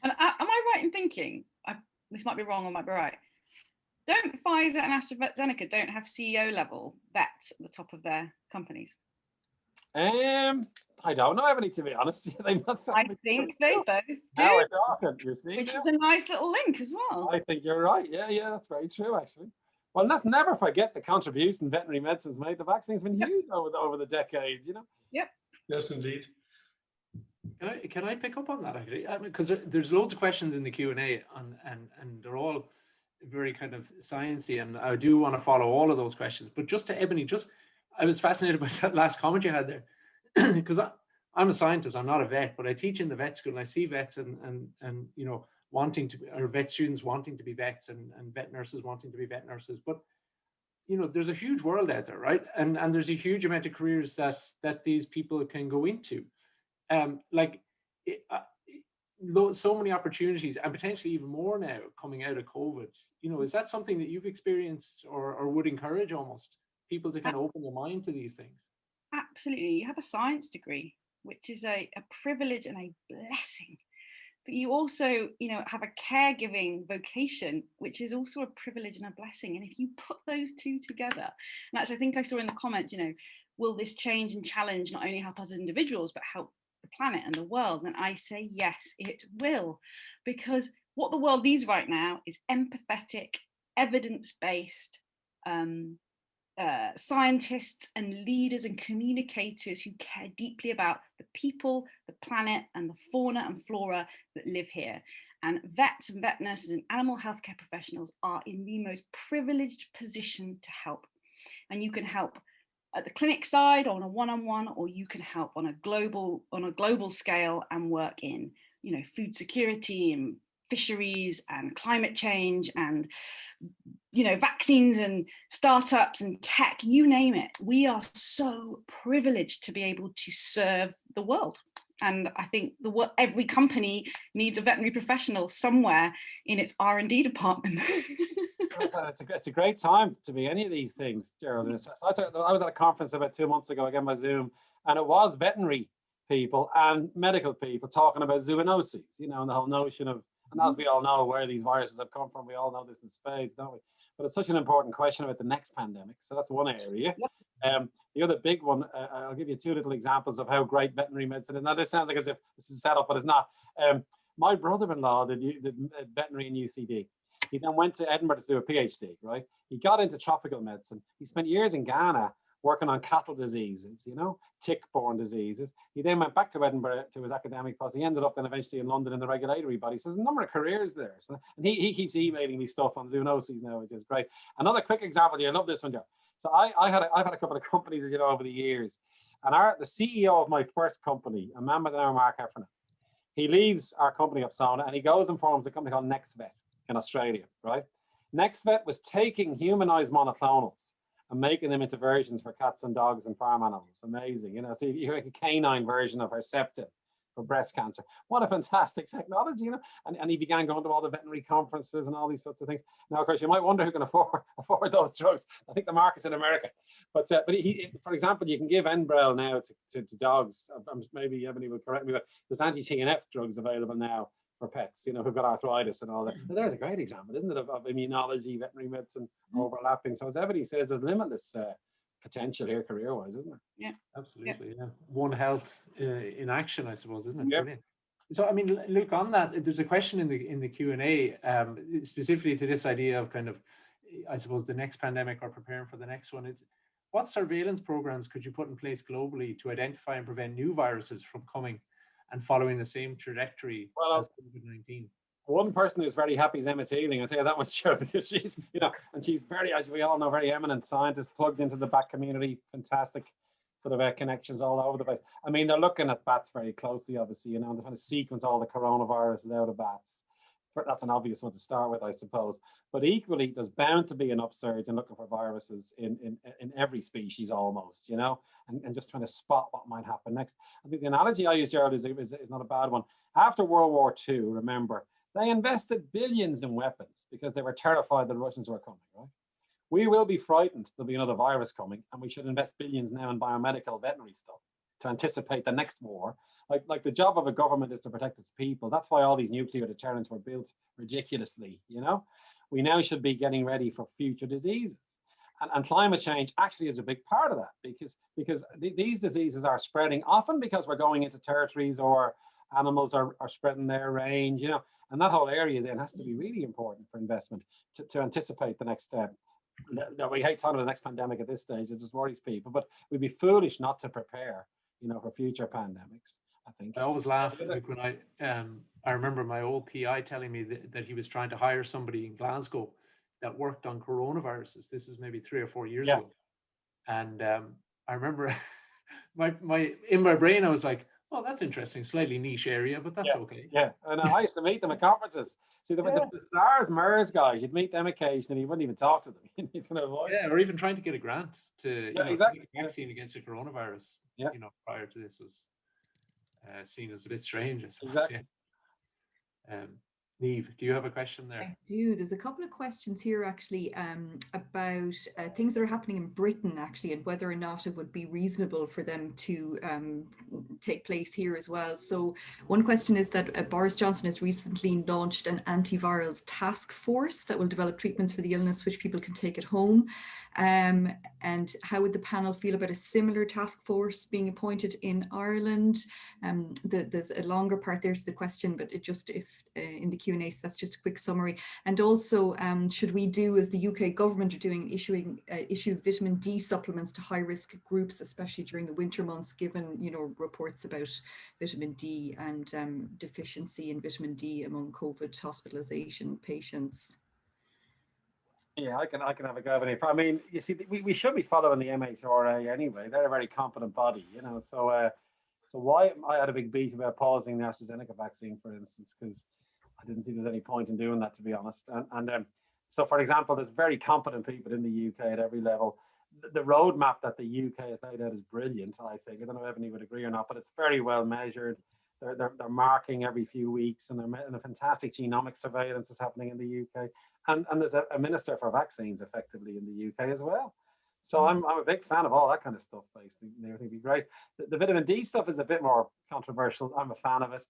And am I right in thinking, this might be wrong or might be right, don't Pfizer and AstraZeneca don't have CEO level vets at the top of their companies? I don't know, Ebony, to be honest. I think they both do. Now we're talking, you see, which is a nice little link as well. I think you're right. Yeah, that's very true, actually. Well, let's never forget the contribution veterinary medicine's made. The vaccine's been huge over the decades, you know? Yep. Yes, indeed. Can I pick up on that, actually? Because there's loads of questions in the Q&A and they're all very kind of sciencey, and I do want to follow all of those questions. But just to Ebony, I was fascinated by that last comment you had there, because I'm a scientist, I'm not a vet, but I teach in the vet school and I see vets and you know, or vet students wanting to be vets and vet nurses wanting to be vet nurses. But, you know, there's a huge world out there, right? And there's a huge amount of careers that these people can go into. So many opportunities and potentially even more now coming out of COVID. You know, is that something that you've experienced or would encourage almost people to kind of open their mind to these things? Absolutely. You have a science degree, which is a privilege and a blessing. But you also, you know, have a caregiving vocation, which is also a privilege and a blessing. And if you put those two together, and actually I think I saw in the comments, you know, will this change and challenge not only help us as individuals, but help the planet and the world? And I say, yes, it will. Because what the world needs right now is empathetic, evidence-based scientists and leaders and communicators who care deeply about the people, the planet, and the fauna and flora that live here. And vets and vet nurses and animal healthcare professionals are in the most privileged position to help. And you can help at the clinic side on a one-on-one, or you can help on a global scale and work in, you know, food security and fisheries and climate change and, you know, vaccines and startups and tech, you name it. We are so privileged to be able to serve the world. And I think every company needs a veterinary professional somewhere in its R&D department. It's a great time to be any of these things, Gerald. I was at a conference about 2 months ago, again by Zoom, and it was veterinary people and medical people talking about zoonoses, you know, and the whole notion of, and as we all know where these viruses have come from, we all know this in spades, don't we? But it's such an important question about the next pandemic. So that's one area. Yep. The other big one, I'll give you two little examples of how great veterinary medicine is. Now, this sounds like as if this is set up, but it's not. My brother-in-law did veterinary in UCD. He then went to Edinburgh to do a PhD, right? He got into tropical medicine. He spent years in Ghana working on cattle diseases, you know, tick-borne diseases. He then went back to Edinburgh to his academic post. He ended up then eventually in London in the regulatory body. So there's a number of careers there. So, and he keeps emailing me stuff on zoonoses now, which is great. Another quick example here. I love this one, Joe. So I've had a couple of companies, you know, over the years. And the CEO of my first company, a man by the name of Mark Heffernan, he leaves our company Upsona and he goes and forms a company called NextVet. in Australia, right? NextVet was taking humanized monoclonals and making them into versions for cats and dogs and farm animals. Amazing, you know. So you make a canine version of Herceptin for breast cancer. What a fantastic technology, you know. And he began going to all the veterinary conferences and all these sorts of things. Now, of course, you might wonder who can afford those drugs. I think the market's in America. But he, for example, you can give Enbrel now to dogs. Maybe Ebony will correct me, but there's anti-TNF drugs available now for pets, you know, who've got arthritis and all that. Now, there's a great example, isn't it, of immunology, veterinary medicine overlapping. So as Ebony says, there's limitless potential here career-wise, isn't there? Yeah, absolutely. Yeah, One Health in action, I suppose, isn't it? Yeah. Brilliant. So, I mean, Luke, on that, there's a question in the Q&A specifically to this idea of kind of, I suppose, the next pandemic or preparing for the next one. It's what surveillance programs could you put in place globally to identify and prevent new viruses from coming and following the same trajectory as COVID-19? One person who's very happy is Emma Teeling. I'll tell you that much, sure, because she's, you know, and she's very, as we all know, very eminent scientist, plugged into the bat community, fantastic sort of connections all over the place. I mean, they're looking at bats very closely, obviously, you know, and they're trying to sequence all the coronaviruses out of bats. That's an obvious one to start with, I suppose. But equally, there's bound to be an upsurge in looking for viruses in every species almost, you know, and just trying to spot what might happen next. I think the analogy I used, Gerald, is not a bad one. After World War II, remember, they invested billions in weapons because they were terrified the Russians were coming, right? We will be frightened there'll be another virus coming, and we should invest billions now in biomedical veterinary stuff to anticipate the next war. Like the job of a government is to protect its people. That's why all these nuclear deterrents were built ridiculously, you know? We now should be getting ready for future diseases. And climate change actually is a big part of that because these diseases are spreading often because we're going into territories or animals are spreading their range, you know, and that whole area then has to be really important for investment to anticipate the next step. Now, we hate talking about the next pandemic at this stage, it just worries people, but we'd be foolish not to prepare, you know, for future pandemics, I think. I always laugh like when I remember my old PI telling me that he was trying to hire somebody in Glasgow that worked on coronaviruses. This is maybe 3 or 4 years ago. And I remember in my brain, I was like, oh, that's interesting, slightly niche area, but that's okay. Yeah, and I used to meet them at conferences. See, the SARS, MERS guys, you'd meet them occasionally, you wouldn't even talk to them. You'd kind of avoid or even trying to get a grant to, to make a vaccine against the coronavirus, you know, prior to this was seen as a bit strange, I suppose. Exactly. Niamh, do you have a question there? I do. There's a couple of questions here actually about things that are happening in Britain actually, and whether or not it would be reasonable for them to take place here as well. So one question is that Boris Johnson has recently launched an antivirals task force that will develop treatments for the illness which people can take at home. And how would the panel feel about a similar task force being appointed in Ireland? There's a longer part there to the question, but it just in the Q&A, so that's just a quick summary. And also, should we do as the UK government are doing, issue vitamin D supplements to high-risk groups, especially during the winter months, given, you know, reports about vitamin D and deficiency in vitamin D among COVID hospitalization patients? Yeah, I can have a go at it. I mean, you see, we should be following the MHRA anyway. They're a very competent body, you know. So why I had a big beef about pausing the AstraZeneca vaccine, for instance, because I didn't think there's any point in doing that, to be honest. So, for example, there's very competent people in the UK at every level. The roadmap that the UK has laid out is brilliant, I think. I don't know if Ebony would agree or not, but it's very well measured. They're marking every few weeks, and a fantastic genomic surveillance is happening in the UK. And there's a minister for vaccines effectively in the UK as well. So I'm a big fan of all that kind of stuff, basically. I think it'd be great. The vitamin D stuff is a bit more controversial. I'm a fan of it.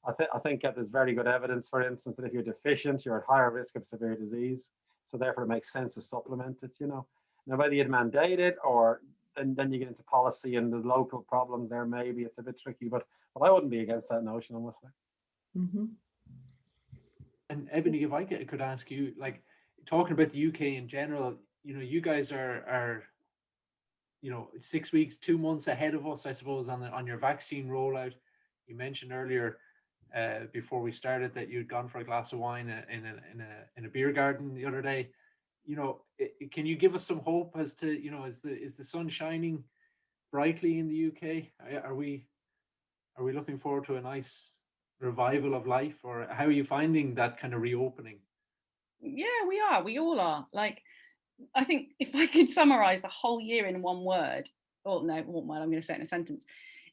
I think that there's very good evidence, for instance, that if you're deficient, you're at higher risk of severe disease. So therefore it makes sense to supplement it, you know. Now, whether you'd mandate it or then you get into policy and the local problems there, maybe it's a bit tricky, but I wouldn't be against that notion, I must say. Mm-hmm. And Ebony, if I could ask you, like, talking about the UK in general, you know, you guys are you know, 6 weeks, 2 months ahead of us, I suppose, on your vaccine rollout. You mentioned earlier before we started that you'd gone for a glass of wine in a beer garden the other day. You know, can you give us some hope as to, you know, is the sun shining brightly in the UK? Are we looking forward to a nice revival of life, or how are you finding that kind of reopening Yeah, we are. We all are. Like, I think if I could summarize the whole year in one word, or no, one word, I'm going to say it in a sentence.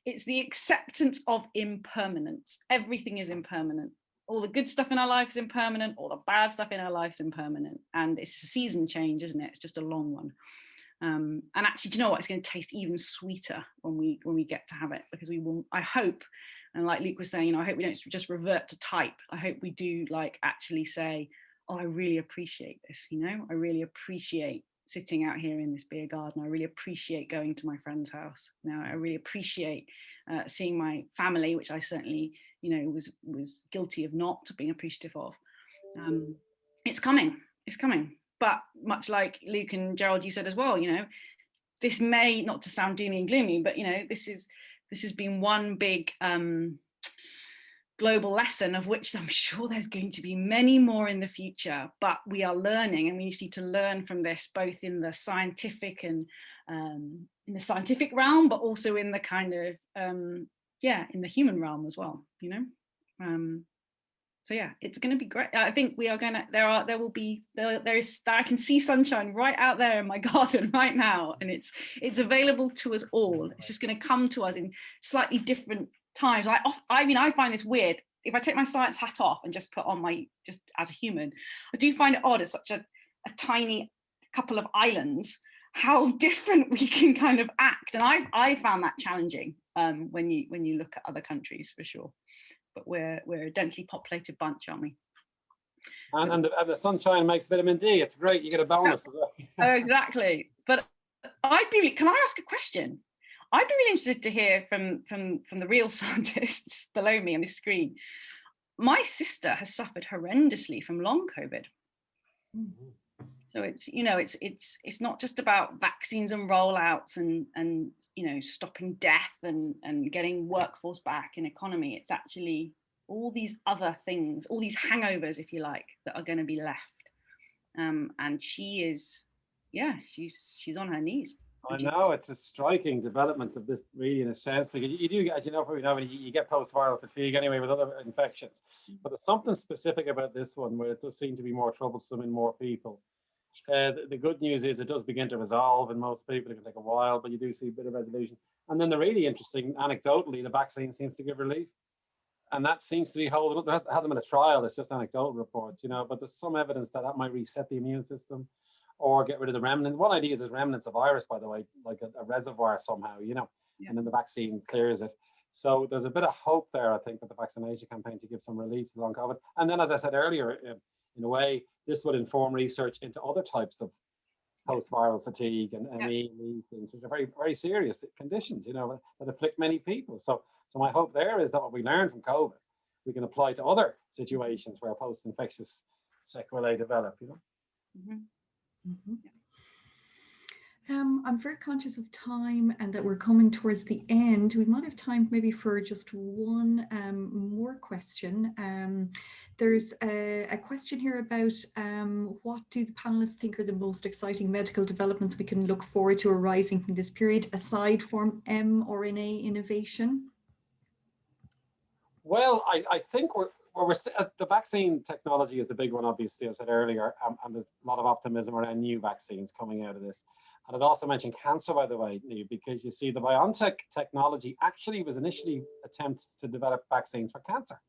It's the acceptance of impermanence. Everything is impermanent. All the good stuff in our life is impermanent. All the bad stuff in our life is impermanent. And it's a season change, isn't it? It's just a long one. And actually, do you know what? It's going to taste even sweeter when we get to have it, because we will, I hope, and like Luke was saying, you know, I hope we don't just revert to type. I hope we do like actually say, oh, I really appreciate this, you know, I really appreciate sitting out here in this beer garden. I really appreciate going to my friend's house. You know, I really appreciate seeing my family, which I certainly, you know, was guilty of not being appreciative of. It's coming. It's coming. But much like Luke and Gerald, you said as well, you know, this may, not to sound doomy and gloomy, but, you know, this has been one big global lesson, of which I'm sure there's going to be many more in the future, but we are learning, and we need to learn from this, both in the scientific and in the scientific realm, but also in the kind of, in the human realm as well, you know? So yeah, it's going to be great. I think we are going to, I can see sunshine right out there in my garden right now, and it's available to us all. It's just going to come to us in slightly different times. I mean, I find this weird. If I take my science hat off and just put on just as a human, I do find it odd as such a tiny couple of islands, how different we can kind of act. And I found that challenging when you look at other countries, for sure. But we're a densely populated bunch, aren't we? And the sunshine makes vitamin D. It's great. You get a bonus as well. Exactly. But can I ask a question? I'd be really interested to hear from the real scientists below me on this screen. My sister has suffered horrendously from long COVID. So it's, you know, it's not just about vaccines and rollouts and you know, stopping death and getting workforce back and economy. It's actually all these other things, all these hangovers, if you like, that are going to be left. And she is, yeah, she's on her knees. I know it's a striking development of this, really, in a sense, because you do, as you know, probably know, you get post-viral fatigue anyway with other infections. But there's something specific about this one where it does seem to be more troublesome in more people. The good news is it does begin to resolve in most people. It can take a while, but you do see a bit of resolution. And then the really interesting, anecdotally, the vaccine seems to give relief. And that seems to be holding up. There hasn't been a trial, it's just anecdotal reports, you know, but there's some evidence that might reset the immune system or get rid of the remnants. One idea is there's remnants of virus, by the way, like a reservoir somehow, you know, and then the vaccine clears it. So there's a bit of hope there, I think, with the vaccination campaign to give some relief to long COVID. And then, as I said earlier, in a way, this would inform research into other types of post-viral fatigue and ME, these things, which are very, very serious conditions, you know, that afflict many people. So my hope there is that what we learned from COVID, we can apply to other situations where post-infectious sequelae develop, you know. Mm-hmm. Mm-hmm. I'm very conscious of time and that we're coming towards the end. We might have time maybe for just one more question. There's a question here about what do the panelists think are the most exciting medical developments we can look forward to arising from this period, aside from mRNA innovation? Well, I think the vaccine technology is the big one, obviously, as I said earlier, and there's a lot of optimism around new vaccines coming out of this. And I'd also mention cancer, by the way, because you see the BioNTech technology actually was initially attempts to develop vaccines for cancer.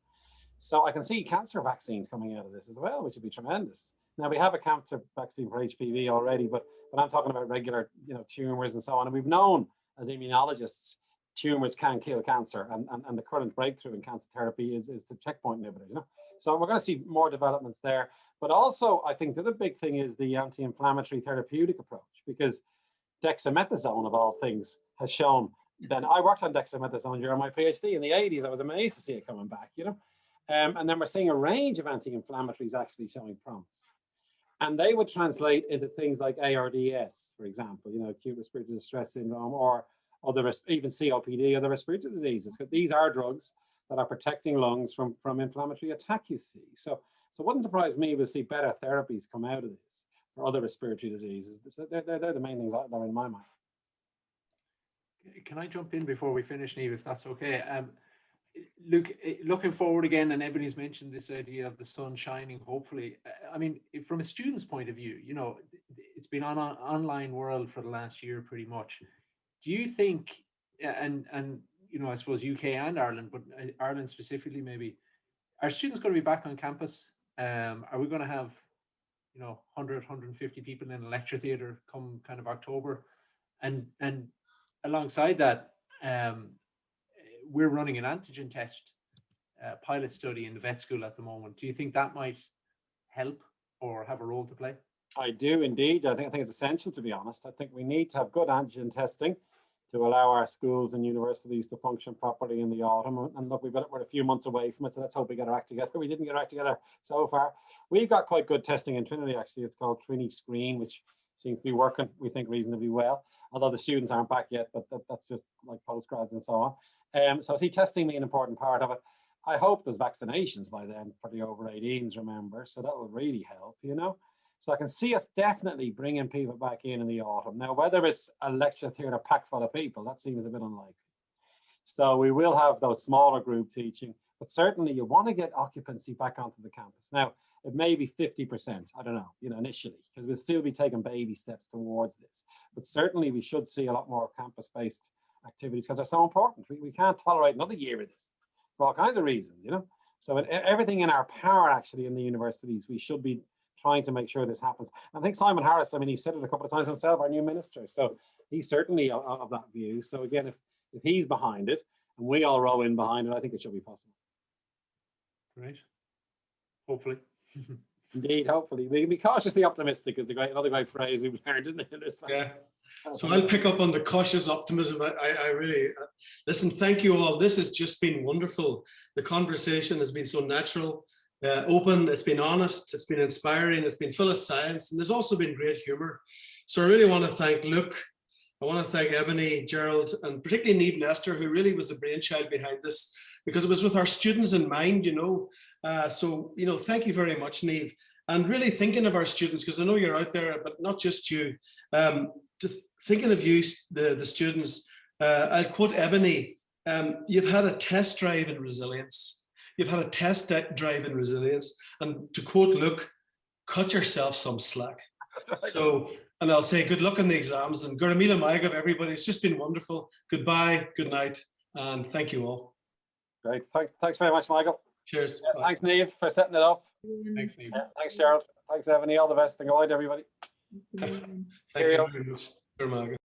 So I can see cancer vaccines coming out of this as well, which would be tremendous. Now, we have a cancer vaccine for HPV already, but I'm talking about regular, you know, tumors and so on. And we've known as immunologists, tumors can kill cancer, and the current breakthrough in cancer therapy is the checkpoint inhibitor, you know. So we're going to see more developments there. But also, I think the other big thing is the anti-inflammatory therapeutic approach, because dexamethasone, of all things, has shown. Then I worked on dexamethasone during my PhD in the 80s. I was amazed to see it coming back, you know. And then we're seeing a range of anti-inflammatories actually showing promise. And they would translate into things like ARDS, for example, you know, acute respiratory distress syndrome, or other, even COPD, other respiratory diseases. Because these are drugs that are protecting lungs from inflammatory attack, you see. So it wouldn't surprise me to see better therapies come out of this for other respiratory diseases. They're the main things that are in my mind. Can I jump in before we finish, Niamh, if that's okay? Luke, looking forward again, and Ebony's mentioned this idea of the sun shining, hopefully. I mean, from a student's point of view, you know, it's been on an online world for the last year pretty much. Do you think, and you know, I suppose UK and Ireland, but Ireland specifically maybe, are students going to be back on campus? Are we going to have, you know, 100, 150 people in a lecture theatre come kind of October? And alongside that, we're running an antigen test pilot study in the vet school at the moment. Do you think that might help or have a role to play? I do indeed. I think it's essential, to be honest. I think we need to have good antigen testing to allow our schools and universities to function properly in the autumn. And look, we're a few months away from it, so let's hope we get our act together. We didn't get our act together so far. We've got quite good testing in Trinity, actually. It's called Trini Screen, which seems to be working, we think, reasonably well. Although the students aren't back yet, but that's just like postgrads and so on. So I see testing being an important part of it. I hope there's vaccinations by then for the over 18s, remember, so that will really help, you know. So I can see us definitely bringing people back in the autumn. Now, whether it's a lecture theatre packed full of people, that seems a bit unlikely. So we will have those smaller group teaching, but certainly you want to get occupancy back onto the campus. Now, it may be 50%, I don't know, you know, initially, because we'll still be taking baby steps towards this. But certainly we should see a lot more campus-based activities because they're so important. We can't tolerate another year of this for all kinds of reasons, you know. So everything in our power, actually, in the universities, we should be trying to make sure this happens. And I think Simon Harris, I mean, he said it a couple of times himself, our new minister. So he's certainly of that view. So again, if he's behind it and we all row in behind it, I think it should be possible. Great. Hopefully. Indeed, hopefully. We can be cautiously optimistic is another great phrase we've learned, isn't it? In this yeah. So I'll pick up on the cautious optimism. I really, listen, thank you all. This has just been wonderful. The conversation has been so natural, open, it's been honest, it's been inspiring, it's been full of science, and there's also been great humor. So I really want to thank Luke. I want to thank Ebony, Gerald, and particularly Niamh Nestor, who really was the brainchild behind this, because it was with our students in mind, you know. So, you know, thank you very much, Niamh. And really thinking of our students, because I know you're out there, but not just you. Just thinking of you, the students, I'll quote Ebony, you've had a test drive in resilience. You've had a test drive in resilience. And to quote Luke, cut yourself some slack. So, and I'll say good luck in the exams and Guramila Maigov, everybody. It's just been wonderful. Goodbye, good night, and thank you all. Great. Thanks very much, Michael. Cheers. Yeah, thanks, Niamh, for setting it up. Thanks, Niamh. Yeah, thanks, Gerald. Thanks, Ebony. All the best and good night, everybody. Thank you very much.